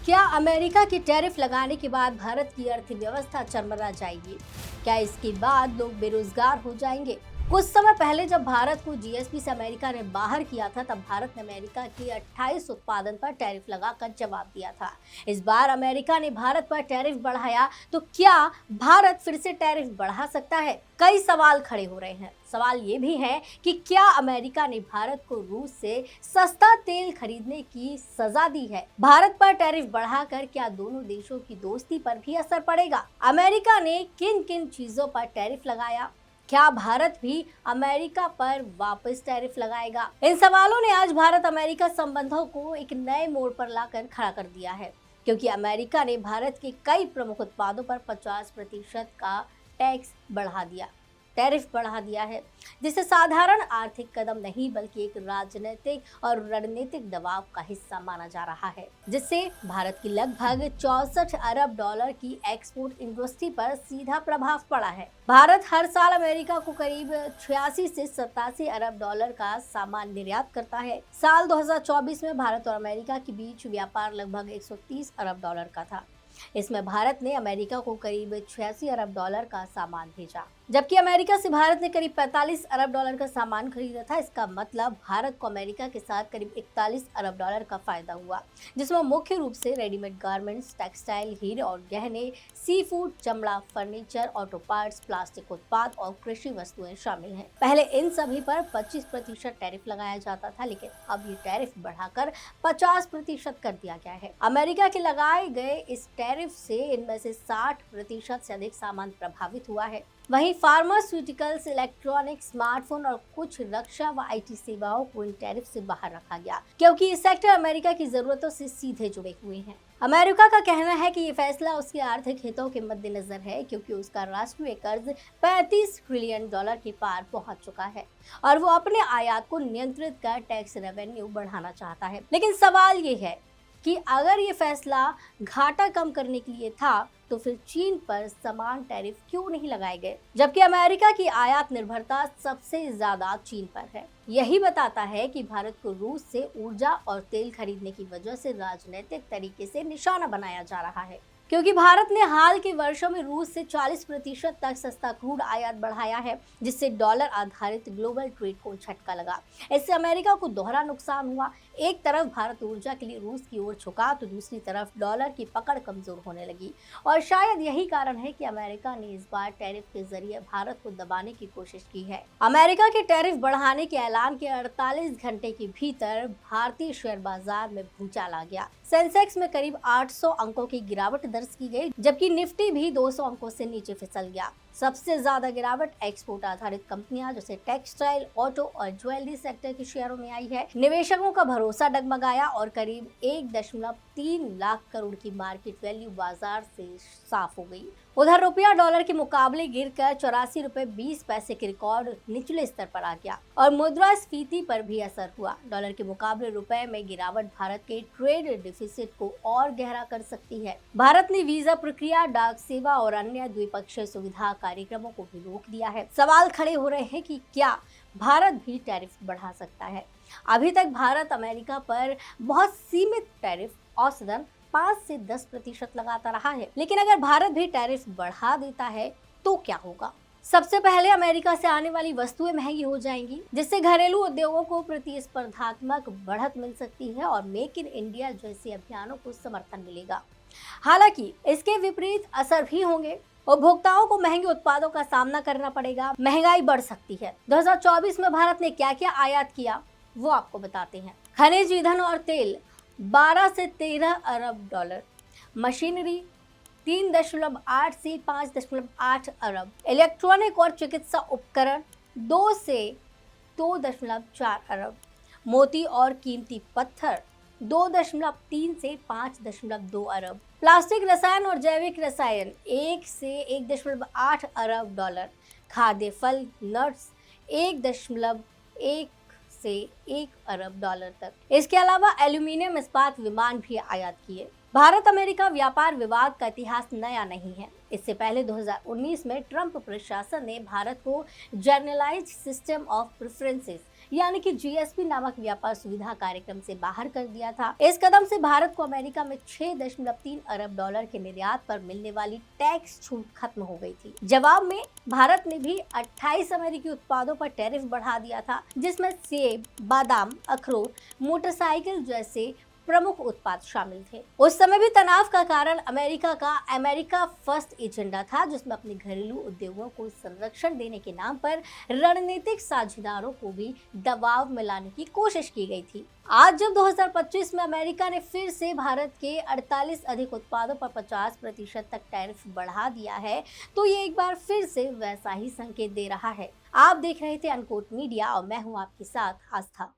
क्या अमेरिका की टैरिफ लगाने के बाद भारत की अर्थव्यवस्था चरमरा जाएगी? क्या इसके बाद लोग बेरोजगार हो जाएंगे? कुछ समय पहले जब भारत को जीएसपी से अमेरिका ने बाहर किया था, तब भारत ने अमेरिका के 28 उत्पादन पर टैरिफ लगाकर जवाब दिया था। इस बार अमेरिका ने भारत पर टैरिफ बढ़ाया, तो क्या भारत फिर से टैरिफ बढ़ा सकता है? कई सवाल खड़े हो रहे हैं। सवाल ये भी है कि क्या अमेरिका ने भारत को रूस से सस्ता तेल खरीदने की सजा दी है? भारत पर टैरिफ बढ़ाकर क्या दोनों देशों की दोस्ती पर भी असर पड़ेगा? अमेरिका ने किन किन चीजों पर टैरिफ लगाया? क्या भारत भी अमेरिका पर वापस टैरिफ लगाएगा? इन सवालों ने आज भारत अमेरिका संबंधों को एक नए मोड़ पर लाकर खड़ा कर दिया है, क्योंकि अमेरिका ने भारत के कई प्रमुख उत्पादों पर 50% का टैरिफ बढ़ा दिया है, जिसे साधारण आर्थिक कदम नहीं बल्कि एक राजनीतिक और रणनीतिक दबाव का हिस्सा माना जा रहा है, जिससे भारत की लगभग 64 अरब डॉलर की एक्सपोर्ट इंडस्ट्री पर सीधा प्रभाव पड़ा है। भारत हर साल अमेरिका को करीब 86 से 87 अरब डॉलर का सामान निर्यात करता है। साल 2024 में भारत और अमेरिका के बीच व्यापार लगभग 130 अरब डॉलर का था। इसमें भारत ने अमेरिका को करीब 86 अरब डॉलर का सामान भेजा, जबकि अमेरिका से भारत ने करीब 45 अरब डॉलर का सामान खरीदा था। इसका मतलब भारत को अमेरिका के साथ करीब 41 अरब डॉलर का फायदा हुआ, जिसमें मुख्य रूप से रेडीमेड गारमेंट्स, टेक्सटाइल, हीरे और गहने, सी फूड, चमड़ा, फर्नीचर, ऑटो पार्ट्स, प्लास्टिक उत्पाद और कृषि वस्तुएं शामिल हैं। पहले इन सभी पर 25% टैरिफ लगाया जाता था, लेकिन अब ये टैरिफ बढ़ाकर 50% कर दिया गया है। अमेरिका के लगाए गए इस टैरिफ से इनमें से 60% से अधिक सामान प्रभावित हुआ है। वहीं फार्मास्यूटिकल्स, इलेक्ट्रॉनिक, स्मार्टफोन और कुछ रक्षा व आईटी सेवाओं को इन टैरिफ से बाहर रखा गया, क्योंकि ये सेक्टर अमेरिका की जरूरतों से सीधे जुड़े हुए हैं। अमेरिका का कहना है कि ये फैसला उसके आर्थिक हितों के मद्देनजर है, क्योंकि उसका राष्ट्रीय कर्ज 35 ट्रिलियन डॉलर के पार पहुंच चुका है और वो अपने आयात को नियंत्रित कर टैक्स रेवेन्यू बढ़ाना चाहता है। लेकिन सवाल ये है कि अगर ये फैसला घाटा कम करने के लिए था, तो फिर चीन पर समान टैरिफ क्यों नहीं लगाए गए, जबकि अमेरिका की आयात निर्भरता सबसे ज्यादा चीन पर है? यही बताता है कि भारत को रूस से ऊर्जा और तेल खरीदने की वजह से राजनीतिक तरीके से निशाना बनाया जा रहा है, क्योंकि भारत ने हाल के वर्षों में रूस से 40% तक सस्ता क्रूड आयात बढ़ाया है, जिससे डॉलर आधारित ग्लोबल ट्रेड को झटका लगा। इससे अमेरिका को दोहरा नुकसान हुआ। एक तरफ भारत ऊर्जा के लिए रूस की ओर झुका, तो दूसरी तरफ डॉलर की पकड़ कमजोर होने लगी। और शायद यही कारण है कि अमेरिका ने इस बार टैरिफ के जरिए भारत को दबाने की कोशिश की है। अमेरिका के टैरिफ बढ़ाने के ऐलान के 48 घंटे के भीतर भारतीय शेयर बाजार में भूचाल आ गया। सेंसेक्स में करीब 800 अंकों की गिरावट दर्ज की गई, जबकि निफ्टी भी 200 अंकों से नीचे फिसल गया। सबसे ज्यादा गिरावट एक्सपोर्ट आधारित कंपनियां जैसे टेक्सटाइल, ऑटो और ज्वेलरी सेक्टर के शेयरों में आई है। निवेशकों का भरोसा डगमगाया और करीब 1.3 लाख करोड़ की मार्केट वैल्यू बाजार से साफ हो गई। उधर रुपया डॉलर के मुकाबले गिरकर 84 रुपए 20 पैसे के रिकॉर्ड निचले स्तर पर आ गया और मुद्रास्फीति पर भी असर हुआ। डॉलर के मुकाबले रुपए में गिरावट भारत के ट्रेड डिफिसिट को और गहरा कर सकती है। भारत ने वीजा प्रक्रिया, डाक सेवा और अन्य द्विपक्षीय सुविधा कार्यक्रमों को भी रोक दिया है। सवाल खड़े हो रहे हैं कि क्या भारत भी टैरिफ बढ़ा सकता है? अभी तक भारत अमेरिका पर बहुत सीमित टैरिफ, औसतन 5 से 10% लगाता रहा है, लेकिन अगर भारत भी टैरिफ बढ़ा देता है तो क्या होगा? सबसे पहले अमेरिका से आने वाली वस्तुएं महंगी हो जाएंगी, जिससे घरेलू उद्योगों को प्रतिस्पर्धात्मक बढ़त मिल सकती है और मेक इन इंडिया जैसे अभियानों को समर्थन मिलेगा। हालांकि इसके विपरीत असर भी होंगे। उपभोक्ताओं को महंगे उत्पादों का सामना करना पड़ेगा, महंगाई बढ़ सकती है। 2024 में भारत ने क्या क्या आयात किया, वो आपको बताते हैं। खनिज, ईंधन और तेल 12 से 13 अरब डॉलर, मशीनरी 3.8 से 5.8 अरब, इलेक्ट्रॉनिक और चिकित्सा उपकरण 2 से 2.4 अरब, मोती और कीमती पत्थर 2.3 से 5.2 अरब, प्लास्टिक, रसायन और जैविक रसायन 1 से 1.8 अरब डॉलर, खाद्य, फल, नट्स 1.1 से 1 अरब डॉलर तक। इसके अलावा एल्यूमिनियम, इस्पात, विमान भी आयात किए। भारत अमेरिका व्यापार विवाद का इतिहास नया नहीं है। इससे पहले 2019 में ट्रंप प्रशासन ने भारत को जनरलाइज्ड सिस्टम ऑफ प्रेफरेंसेस यानी कि जीएसपी नामक व्यापार सुविधा कार्यक्रम से बाहर कर दिया था। इस कदम से भारत को अमेरिका में 6.3 अरब डॉलर के निर्यात पर मिलने वाली टैक्स छूट खत्म हो गई थी। जवाब में भारत ने भी 28 अमेरिकी उत्पादों पर टैरिफ बढ़ा दिया था, जिसमें सेब, बादाम, अखरोट, मोटरसाइकिल जैसे प्रमुख उत्पाद शामिल थे। उस समय भी तनाव का कारण अमेरिका का अमेरिका फर्स्ट एजेंडा था, जिसमें अपने घरेलू उद्योगों को संरक्षण देने के नाम पर रणनीतिक साझेदारों को भी दबाव में लाने की कोशिश की गई थी। आज जब 2025 में अमेरिका ने फिर से भारत के 48 अधिक उत्पादों पर 50% तक टैरिफ बढ़ा दिया है, तो ये एक बार फिर से वैसा ही संकेत दे रहा है। आप देख रहे थे अनकोट मीडिया और मैं हूँ आपके साथ आस्था।